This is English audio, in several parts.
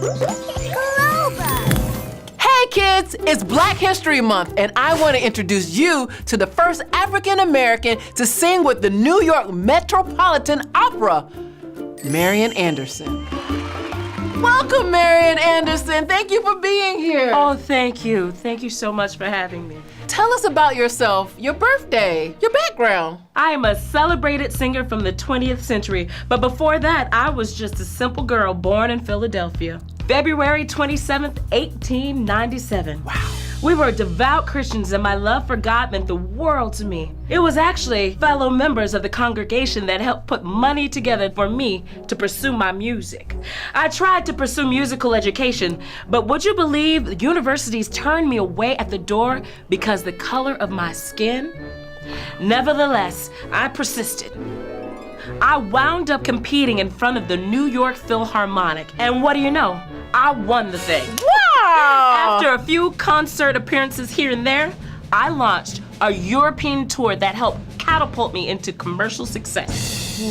GloBugz! Hey kids, it's Black History Month, and I want to introduce you to the first African American to sing with the New York Metropolitan Opera, Marian Anderson. Welcome, Marian Anderson. Thank you for being here. Oh, thank you. Thank you so much for having me. Tell us about yourself, your birthday, your background. I am a celebrated singer from the 20th century, but before that, I was just a simple girl born in Philadelphia. February 27th, 1897. Wow. We were devout Christians, and my love for God meant the world to me. It was actually fellow members of the congregation that helped put money together for me to pursue my music. I tried to pursue musical education, but would you believe the universities turned me away at the door because the color of my skin? Nevertheless, I persisted. I wound up competing in front of the New York Philharmonic, and what do you know? I won the thing. Wow! After a few concert appearances here and there, I launched a European tour that helped catapult me into commercial success.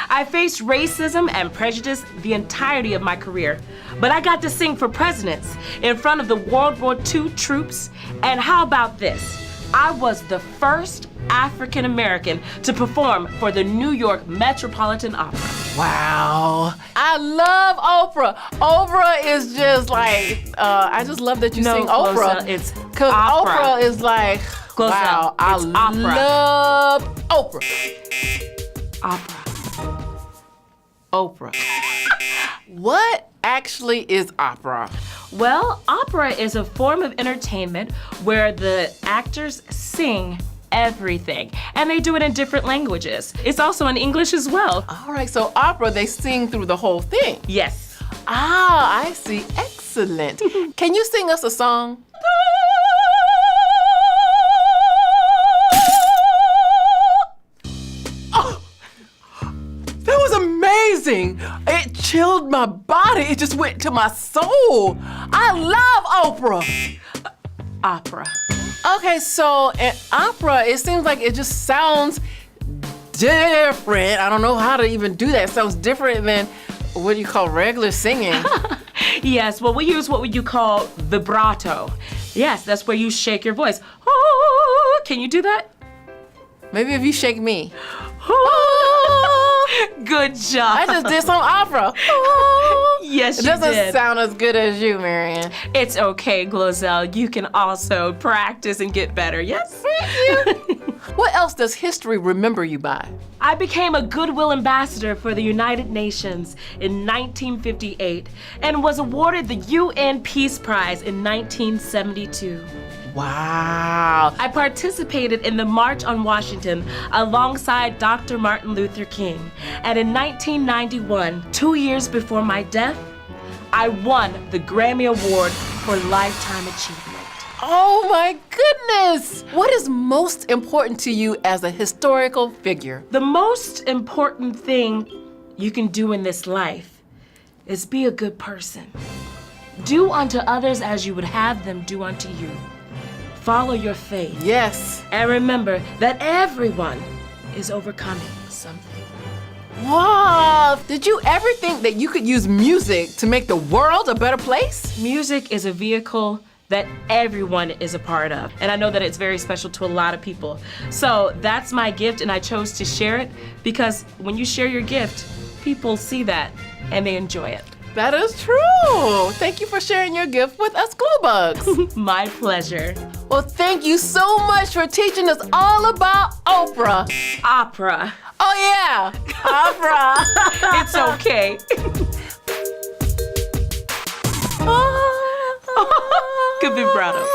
I faced racism and prejudice the entirety of my career, but I got to sing for presidents in front of the World War II troops, and how about this? I was the first African American to perform for the New York Metropolitan Opera. Wow. I love Oprah. Oprah is just like, I just love that you sing Oprah. GloZell, it's Because opera. Oprah is like, GloZell, wow, I it's opera. love Oprah. Opera. Oprah. What actually is opera? Well, opera is a form of entertainment where the actors sing everything, and they do it in different languages. It's also in English as well. All right, so opera, they sing through the whole thing. Yes. Ah, I see. Excellent. Can you sing us a song? Oh, that was amazing. It chilled my body. It just went to my soul. I love opera. Opera. Okay, so in opera, it seems like it just sounds different. I don't know how to even do that. It sounds different than what you call regular singing. Yes, well, we use what you call vibrato. Yes, that's where you shake your voice. Oh, can you do that? Maybe if you shake me. Good job. I just did some opera. Yes, It you doesn't did. sound as good as you, Marian. It's okay, GloZell. You can also practice and get better, yes? Thank you. What else does history remember you by? I became a Goodwill ambassador for the United Nations in 1958 and was awarded the UN Peace Prize in 1972. Wow. I participated in the March on Washington alongside Dr. Martin Luther King. And in 1991, 2 years before my death, I won the Grammy Award for Lifetime Achievement. Oh my goodness. What is most important to you as a historical figure? The most important thing you can do in this life is be a good person. Do unto others as you would have them do unto you. Follow your faith. Yes. And remember that everyone is overcoming something. Wow. Did you ever think that you could use music to make the world a better place? Music is a vehicle that everyone is a part of. And I know that it's very special to a lot of people. So that's my gift, and I chose to share it because when you share your gift, people see that and they enjoy it. That is true. Thank you for sharing your gift with us GloBugz. My pleasure. Well, thank you so much for teaching us all about Oprah. Opera. Oh yeah, opera. It's okay. Good vibrato.